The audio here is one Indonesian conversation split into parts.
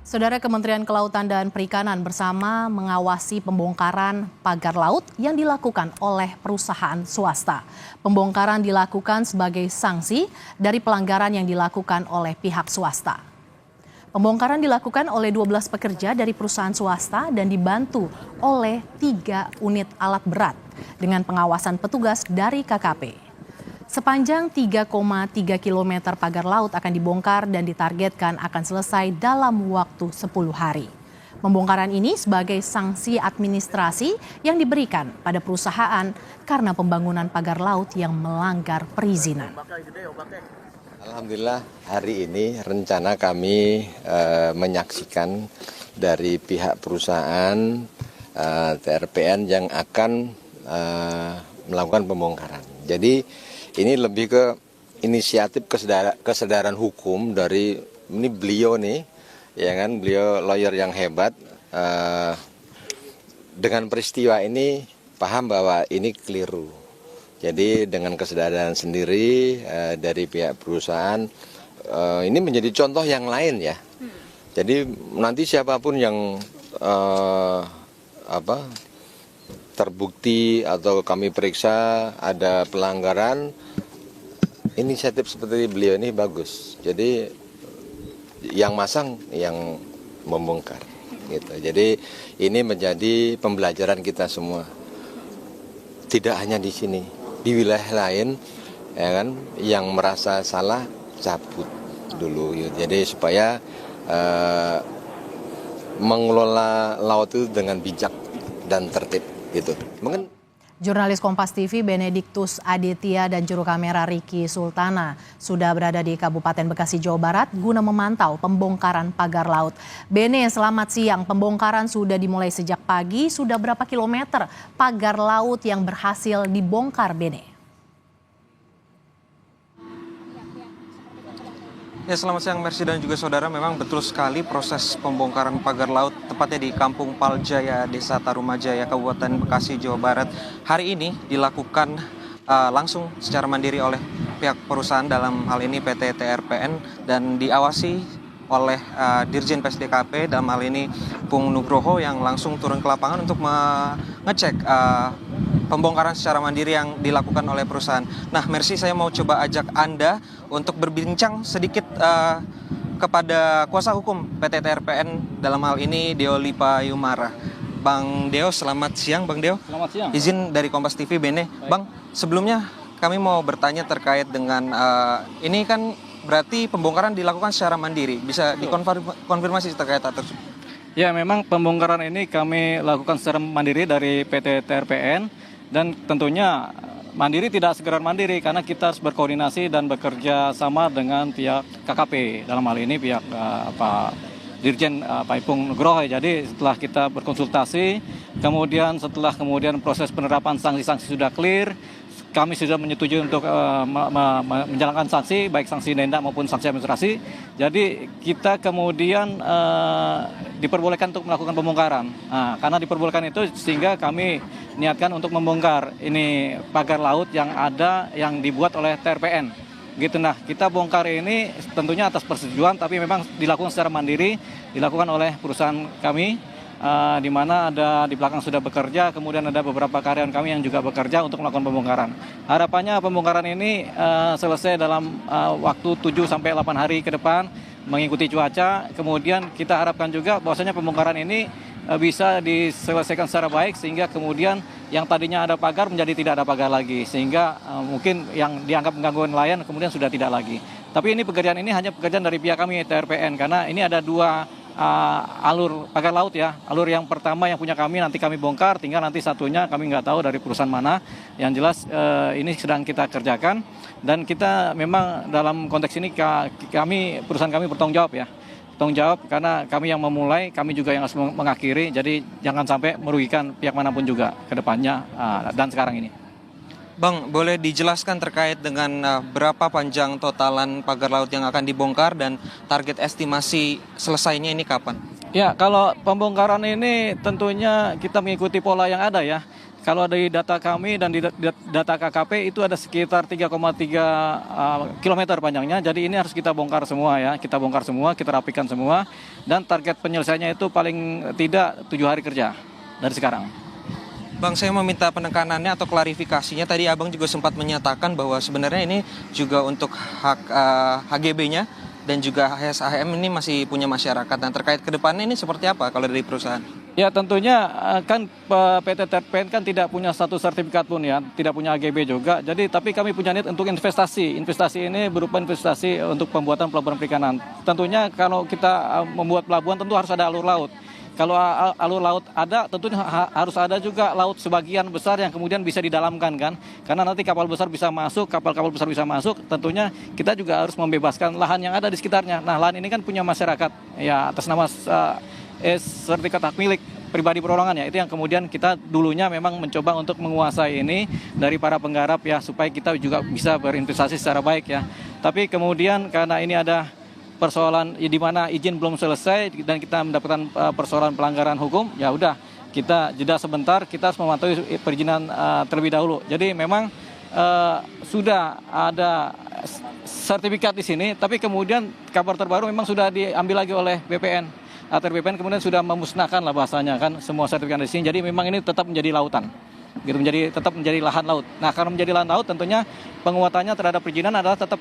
Saudara, Kementerian Kelautan dan Perikanan bersama mengawasi pembongkaran pagar laut yang dilakukan oleh perusahaan swasta. Pembongkaran dilakukan sebagai sanksi dari pelanggaran yang dilakukan oleh pihak swasta. Pembongkaran dilakukan oleh 12 pekerja dari perusahaan swasta dan dibantu oleh 3 unit alat berat dengan pengawasan petugas dari KKP. Sepanjang 3,3 km pagar laut akan dibongkar dan ditargetkan akan selesai dalam waktu 10 hari. Pembongkaran ini sebagai sanksi administrasi yang diberikan pada perusahaan karena pembangunan pagar laut yang melanggar perizinan. Alhamdulillah hari ini rencana kami menyaksikan dari pihak perusahaan TRPN yang akan melakukan pembongkaran. Jadi ini lebih ke inisiatif kesadaran hukum dari ini beliau nih, ya kan, beliau lawyer yang hebat. Dengan peristiwa ini paham bahwa ini keliru. Jadi dengan kesadaran sendiri dari pihak perusahaan ini menjadi contoh yang lain ya. Jadi nanti siapapun yang terbukti atau kami periksa ada pelanggaran, inisiatif seperti beliau ini bagus. Jadi yang masang yang membongkar gitu. Jadi ini menjadi pembelajaran kita semua. Tidak hanya di sini, di wilayah lain ya kan, yang merasa salah cabut dulu gitu. Jadi supaya mengelola laut itu dengan bijak dan tertib gitu. Mungkin Jurnalis Kompas TV Benediktus Aditya dan juru kamera Riki Sultana sudah berada di Kabupaten Bekasi, Jawa Barat guna memantau pembongkaran pagar laut. Bene, selamat siang. Pembongkaran sudah dimulai sejak pagi. Sudah berapa kilometer pagar laut yang berhasil dibongkar, Bene? Ya, selamat siang Mercy dan juga saudara. Memang betul sekali proses pembongkaran pagar laut tepatnya di Kampung Paljaya, Desa Tarumajaya, Kabupaten Bekasi, Jawa Barat. Hari ini dilakukan langsung secara mandiri oleh pihak perusahaan, dalam hal ini PT TRPN, dan diawasi oleh Dirjen PSDKP, dalam hal ini Pung Nugroho, yang langsung turun ke lapangan untuk mengecek pembongkaran secara mandiri yang dilakukan oleh perusahaan. Nah, Mercy, saya mau coba ajak Anda untuk berbincang sedikit kepada kuasa hukum PT TRPN, dalam hal ini Deo Lipa Yumara. Bang Deo, selamat siang Bang Deo. Selamat siang. Izin dari Kompas TV, Bene. Bang, sebelumnya kami mau bertanya terkait dengan ini kan berarti pembongkaran dilakukan secara mandiri. Bisa dikonfirmasi terkait hal tersebut? Ya, memang pembongkaran ini kami lakukan secara mandiri dari PT TRPN. Dan tentunya mandiri tidak sekedar mandiri, karena kita harus berkoordinasi dan bekerja sama dengan pihak KKP. Dalam hal ini pihak Pak Dirjen Pak Ipung Nugroho. Jadi setelah kita berkonsultasi, kemudian proses penerapan sanksi-sanksi sudah clear, kami sudah menyetujui untuk menjalankan sanksi, baik sanksi denda maupun sanksi administrasi. Jadi kita kemudian diperbolehkan untuk melakukan pembongkaran. Nah, karena diperbolehkan itu sehingga kami niatkan untuk membongkar ini pagar laut yang ada, yang dibuat oleh TRPN. Gitu. Nah, kita bongkar ini tentunya atas persetujuan, tapi memang dilakukan secara mandiri, dilakukan oleh perusahaan kami, di mana ada di belakang sudah bekerja, kemudian ada beberapa karyawan kami yang juga bekerja untuk melakukan pembongkaran. Harapannya pembongkaran ini selesai dalam waktu 7-8 hari ke depan, mengikuti cuaca. Kemudian kita harapkan juga bahwasanya pembongkaran ini bisa diselesaikan secara baik, sehingga kemudian yang tadinya ada pagar menjadi tidak ada pagar lagi, sehingga mungkin yang dianggap mengganggu nelayan kemudian sudah tidak lagi. Tapi ini pekerjaan ini hanya pekerjaan dari pihak kami TRPN, karena ini ada 2 alur pagar laut ya. Alur yang pertama yang punya kami nanti kami bongkar, tinggal nanti satunya kami nggak tahu dari perusahaan mana. Yang jelas ini sedang kita kerjakan, dan kita memang dalam konteks ini perusahaan kami bertanggung jawab ya. Tanggung jawab karena kami yang memulai, kami juga yang harus mengakhiri. Jadi jangan sampai merugikan pihak manapun juga ke depannya dan sekarang ini. Bang, boleh dijelaskan terkait dengan berapa panjang totalan pagar laut yang akan dibongkar dan target estimasi selesainya ini kapan? Ya, kalau pembongkaran ini tentunya kita mengikuti pola yang ada ya. kalau dari data kami dan di data KKP itu ada sekitar 3,3 kilometer panjangnya. Jadi ini harus kita bongkar semua ya. Kita bongkar semua, kita rapikan semua. Dan target penyelesaiannya itu paling tidak 7 hari kerja dari sekarang. Bang, saya meminta penekanannya atau klarifikasinya. Tadi Abang juga sempat menyatakan bahwa sebenarnya ini juga untuk hak HGB-nya dan juga HSAM ini masih punya masyarakat. Dan terkait ke depannya ini seperti apa kalau dari perusahaan? Ya tentunya kan PT TRPN kan tidak punya satu sertifikat pun ya, tidak punya HGB juga. Jadi tapi kami punya niat untuk investasi. Investasi ini berupa investasi untuk pembuatan pelabuhan perikanan. Tentunya kalau kita membuat pelabuhan tentu harus ada alur laut. Kalau alur laut ada, tentunya harus ada juga laut sebagian besar yang kemudian bisa didalamkan kan. Karena nanti kapal besar bisa masuk, kapal-kapal besar bisa masuk, tentunya kita juga harus membebaskan lahan yang ada di sekitarnya. Nah, lahan ini kan punya masyarakat ya atas nama sertifikat hak milik pribadi perorangan ya. Itu yang kemudian kita dulunya memang mencoba untuk menguasai ini dari para penggarap ya, supaya kita juga bisa berinvestasi secara baik ya. Tapi kemudian karena ini ada persoalan di mana izin belum selesai dan kita mendapatkan persoalan pelanggaran hukum, ya udah kita jeda sebentar, kita harus memantau perizinan terlebih dahulu. Jadi memang sudah ada sertifikat di sini, tapi kemudian kabar terbaru memang sudah diambil lagi oleh BPN. ATR BPN kemudian sudah memusnahkan lah bahasanya kan semua sertifikat di sini. Jadi memang ini tetap menjadi lautan. Gitu, tetap menjadi lahan laut. Nah, karena menjadi lahan laut tentunya penguatannya terhadap perizinan adalah tetap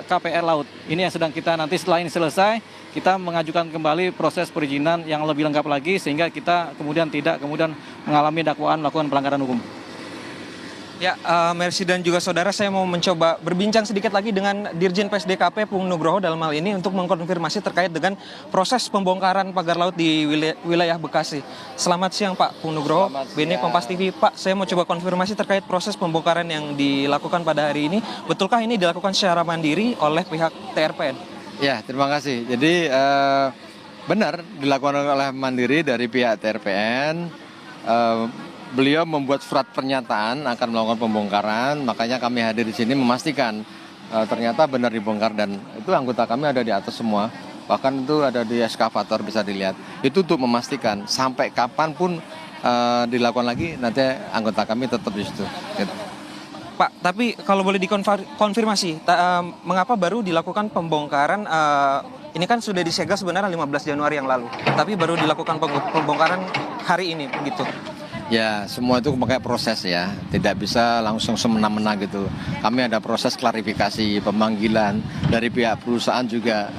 KPR laut. Ini yang sedang kita nanti setelah ini selesai, kita mengajukan kembali proses perizinan yang lebih lengkap lagi sehingga kita kemudian tidak mengalami dakwaan melakukan pelanggaran hukum. Ya, Mercy dan juga saudara, saya mau mencoba berbincang sedikit lagi dengan Dirjen PSDKP Pung Nugroho dalam hal ini untuk mengkonfirmasi terkait dengan proses pembongkaran pagar laut di wilayah Bekasi. Selamat siang Pak Pung Nugroho, BNI Kompas TV. Pak, saya mau coba konfirmasi terkait proses pembongkaran yang dilakukan pada hari ini. Betulkah ini dilakukan secara mandiri oleh pihak TRPN? Ya, terima kasih. Jadi benar dilakukan oleh mandiri dari pihak TRPN. Beliau membuat surat pernyataan akan melakukan pembongkaran, makanya kami hadir di sini memastikan ternyata benar dibongkar dan itu anggota kami ada di atas semua, bahkan itu ada di eskavator bisa dilihat. Itu untuk memastikan sampai kapanpun dilakukan lagi nanti anggota kami tetap di situ. Gitu. Pak, tapi kalau boleh dikonfirmasi, mengapa baru dilakukan pembongkaran? Ini kan sudah disegel sebenarnya 15 Januari yang lalu, tapi baru dilakukan pembongkaran hari ini, begitu. Ya, semua itu pakai proses ya, tidak bisa langsung semena-mena gitu. Kami ada proses klarifikasi, pemanggilan dari pihak perusahaan juga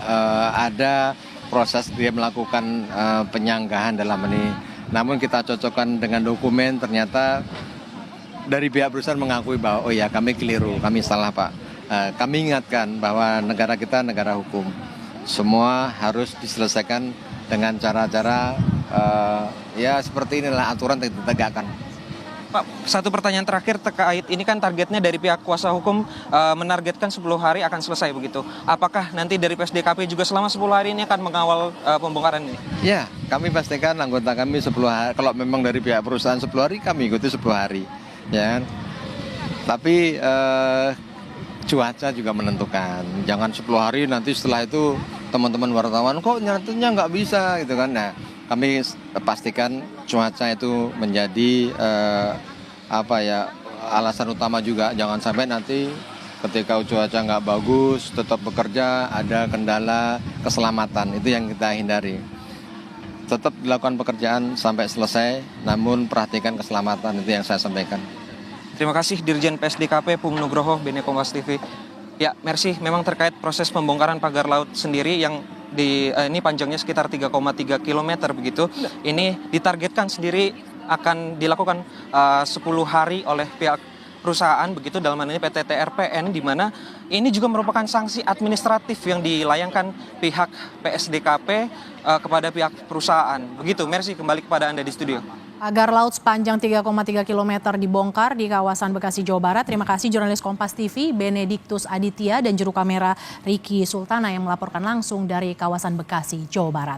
ada proses dia melakukan penyanggahan dalam ini. Namun kita cocokkan dengan dokumen, ternyata dari pihak perusahaan mengakui bahwa oh ya kami keliru, kami salah Pak. Kami ingatkan bahwa negara kita negara hukum, semua harus diselesaikan dengan cara-cara ya seperti inilah aturan yang ditegakkan. Pak, satu pertanyaan terakhir terkait ini kan targetnya dari pihak kuasa hukum menargetkan 10 hari akan selesai begitu. Apakah nanti dari PSDKP juga selama 10 hari ini akan mengawal pembongkaran ini? Ya, kami pastikan anggota kami 10 hari. Kalau memang dari pihak perusahaan 10 hari, kami ikuti 10 hari. Ya. Tapi cuaca juga menentukan. Jangan 10 hari nanti setelah itu teman-teman wartawan kok nyatanya nggak bisa gitu kan. Nah, kami pastikan cuaca itu menjadi alasan utama juga. Jangan sampai nanti ketika cuaca nggak bagus tetap bekerja ada kendala keselamatan, itu yang kita hindari. Tetap dilakukan pekerjaan sampai selesai, namun perhatikan keselamatan, itu yang saya sampaikan. Terima kasih Dirjen PSDKP Pung Nugroho, BNI Kompas TV. Ya, Mercy, memang terkait proses pembongkaran pagar laut sendiri yang ini panjangnya sekitar 3,3 km begitu. Ini ditargetkan sendiri akan dilakukan 10 hari oleh pihak perusahaan begitu, dalam hal ini PT TRPN, di mana ini juga merupakan sanksi administratif yang dilayangkan pihak PSDKP kepada pihak perusahaan. Begitu, Mercy, kembali kepada Anda di studio. Pagar laut sepanjang 3,3 km dibongkar di kawasan Bekasi, Jawa Barat. Terima kasih jurnalis Kompas TV Benediktus Aditya dan juru kamera Riki Sultana yang melaporkan langsung dari kawasan Bekasi, Jawa Barat.